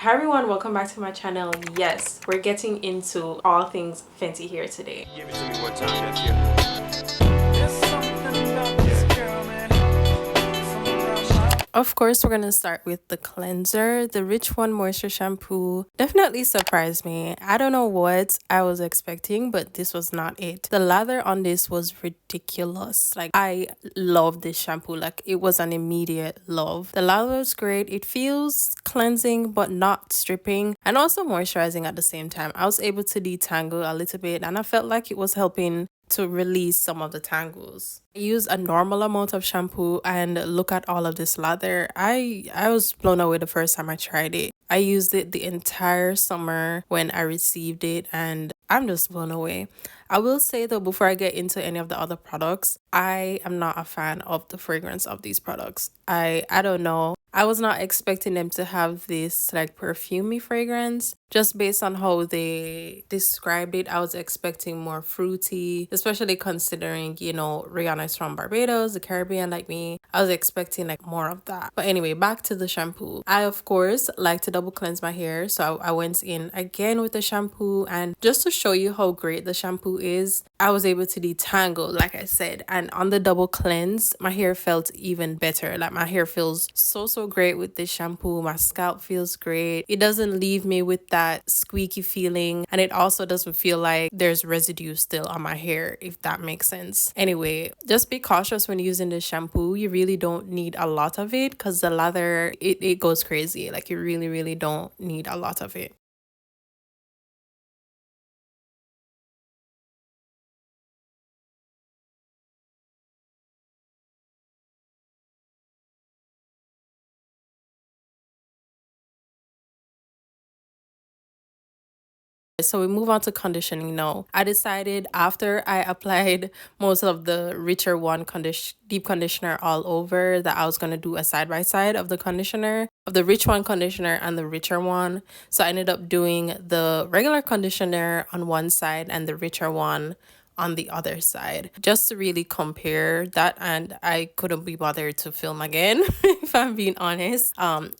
Hi everyone, welcome back to my channel. Yes, we're getting into all things Fenty Hair today. Give it to me one time, that's you. There's something about this girl, man. Something about my... Of course, we're gonna start with the cleanser. The Rich One Moisture Shampoo definitely surprised me. I don't know what I was expecting, but this was not it. The lather on this was ridiculous. Like, I love this shampoo. Like, it was an immediate love. The lather was great. It feels cleansing, but not stripping, and also moisturizing at the same time. I was able to detangle a little bit, and I felt like it was helping to release some of the tangles. I use a normal amount of shampoo and look at all of this lather. I was blown away the first time I tried it. I used it the entire summer when I received it and I'm just blown away. I will say though, before I get into any of the other products, I am not a fan of the fragrance of these products. I don't know. I was not expecting them to have this like perfumey fragrance. Just based on how they described it, I was expecting more fruity, especially considering, Rihanna is from Barbados, the Caribbean like me. I was expecting like more of that. But anyway, back to the shampoo. I, of course, like to double cleanse my hair. So I went in again with the shampoo. And just to show you how great the shampoo is, I was able to detangle, like I said. And on the double cleanse, my hair felt even better. Like my hair feels so great with this shampoo. My scalp feels great. It doesn't leave me with that squeaky feeling. And it also doesn't feel like there's residue still on my hair, if that makes sense. Anyway, just be cautious when using this shampoo. You really don't need a lot of it because the lather, it goes crazy. Like you really don't need a lot of it. So we move on to conditioning now. I decided after I applied most of the richer one deep conditioner all over that I was going to do a side by side of the conditioner, of the rich one conditioner and the richer one. So I ended up doing the regular conditioner on one side and the richer one on the other side just to really compare that, and I couldn't be bothered to film again if I'm being honest.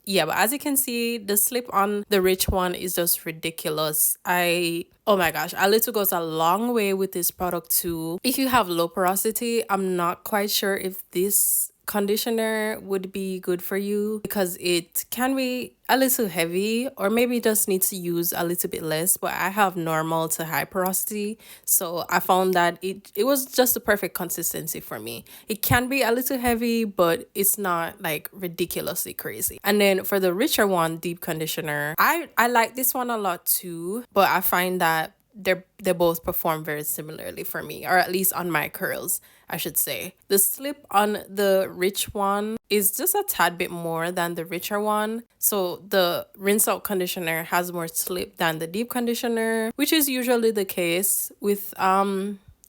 Yeah, but as you can see, the slip on the rich one is just ridiculous. Oh my gosh, a little goes a long way with this product too. If you have low porosity, I'm not quite sure if this conditioner would be good for you because it can be a little heavy, or maybe just need to use a little bit less. But I have normal to high porosity, so I found that it was just the perfect consistency for me. It can be a little heavy, but it's not like ridiculously crazy. And then for the richer one, deep conditioner, I like this one a lot too, but I find that they both perform very similarly for me, or at least on my curls, I should say. The slip on the rich one is just a tad bit more than the richer one. So the rinse out conditioner has more slip than the deep conditioner, which is usually the case with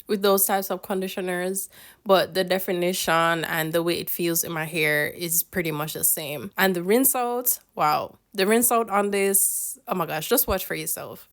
those types of conditioners, but the definition and the way it feels in my hair is pretty much the same. And the rinse out, wow, the rinse out on this, oh my gosh, just watch for yourself.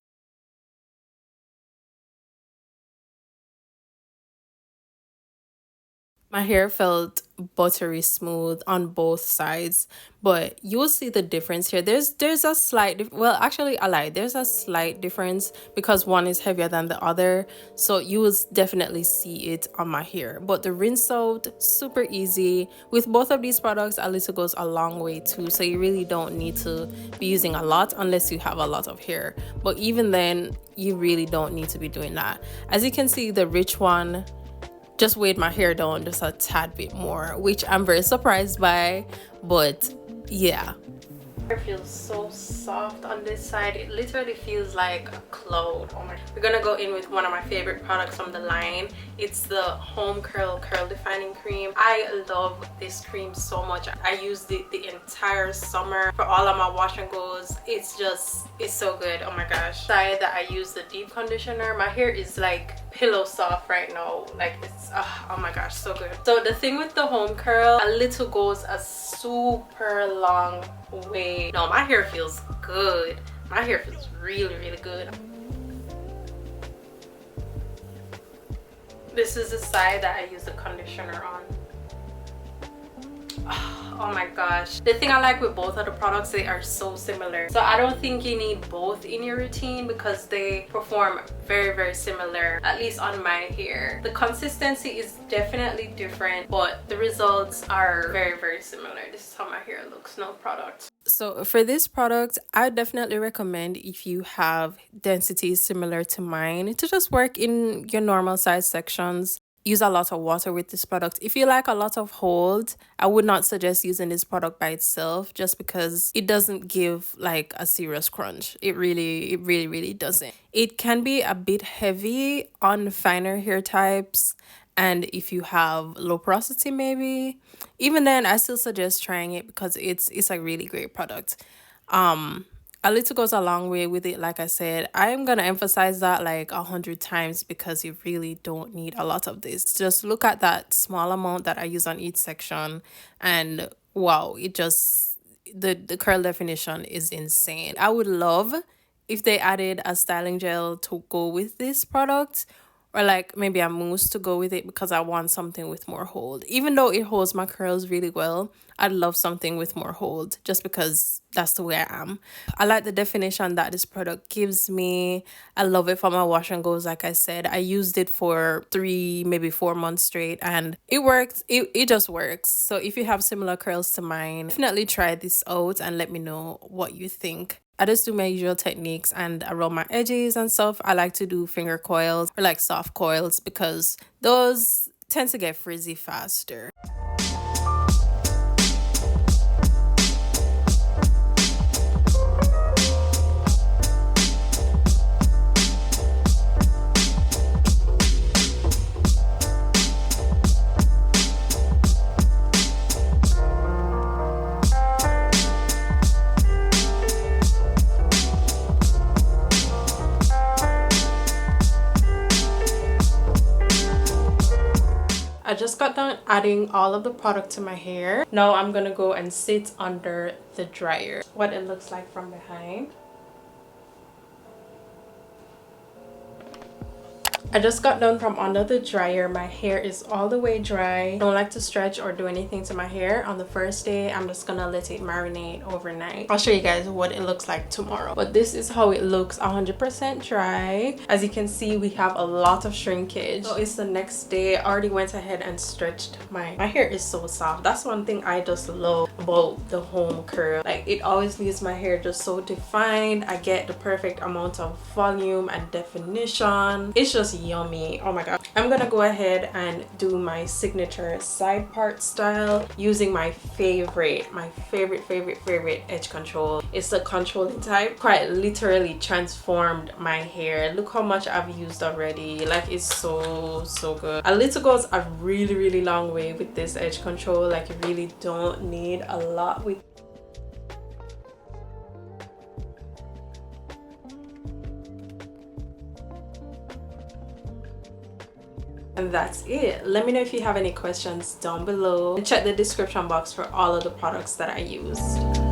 My hair felt buttery smooth on both sides, but you will see the difference here. There's a slight well, actually, I lied. There's a slight difference because one is heavier than the other, so you will definitely see it on my hair. But the rinse out, super easy. With both of these products, a little goes a long way too, so you really don't need to be using a lot unless you have a lot of hair. But even then, you really don't need to be doing that. As you can see, the rich one just weighed my hair down just a tad bit more, which I'm very surprised by, but yeah. It feels so soft on this side. It literally feels like a cloud. Oh my, we're gonna go in with one of my favorite products from the line. It's the Home Curl Defining Cream. I love this cream so much. I used it the entire summer for all of my wash and goes. It's so good. Oh my gosh. Side that I use the deep conditioner. My hair is like pillow soft right now. Like it's oh my gosh, so good. So the thing with the Home Curl, a little goes a super long way. No, my hair feels good. My hair feels really good. This is the side that I use the conditioner on. Oh my gosh, the thing I like with both of the products, they are so similar, so I don't think you need both in your routine because they perform very similar, at least on my hair. The consistency is definitely different, but the results are very similar. This is how my hair looks, no product. So for this product, I definitely recommend, if you have densities similar to mine, to just work in your normal size sections. Use a lot of water with this product. If you like a lot of hold, I would not suggest using this product by itself, just because it doesn't give like a serious crunch. It really doesn't. It can be a bit heavy on finer hair types, and if you have low porosity, maybe even then I still suggest trying it because it's a really great product. A little goes a long way with it. Like I said, I'm gonna emphasize that like 100 times, because you really don't need a lot of this. Just look at that small amount that I use on each section, and wow, it just, the curl definition is insane. I would love if they added a styling gel to go with this product, or like maybe a mousse to go with it, because I want something with more hold. Even though it holds my curls really well, I'd love something with more hold, just because that's the way I am. I like the definition that this product gives me. I love it for my wash and goes. Like I said, I used it for 3, maybe 4 months straight, and it works. It just works. So if you have similar curls to mine, definitely try this out and let me know what you think. I just do my usual techniques, and around my edges and stuff, I like to do finger coils or like soft coils, because those tend to get frizzy faster. I just got done adding all of the product to my hair. Now I'm gonna go and sit under the dryer. What it looks like from behind. I just got done from under the dryer. My hair is all the way dry. I don't like to stretch or do anything to my hair on the first day. I'm just gonna let it marinate overnight. I'll show you guys what it looks like tomorrow. But this is how it looks 100% dry. As you can see, we have a lot of shrinkage. So it's the next day. I already went ahead and stretched my hair is so soft. That's one thing I just love about the home curl. Like, it always leaves my hair just so defined. I get the perfect amount of volume and definition. It's just yummy. Oh my god. I'm gonna go ahead and do my signature side part style using my favorite edge control. It's the controlling type. Quite literally transformed my hair. Look how much I've used already. Like, it's so good. A little goes a really long way with this edge control. Like, you really don't need a lot with. And that's it. Let me know if you have any questions down below, and check the description box for all of the products that I used.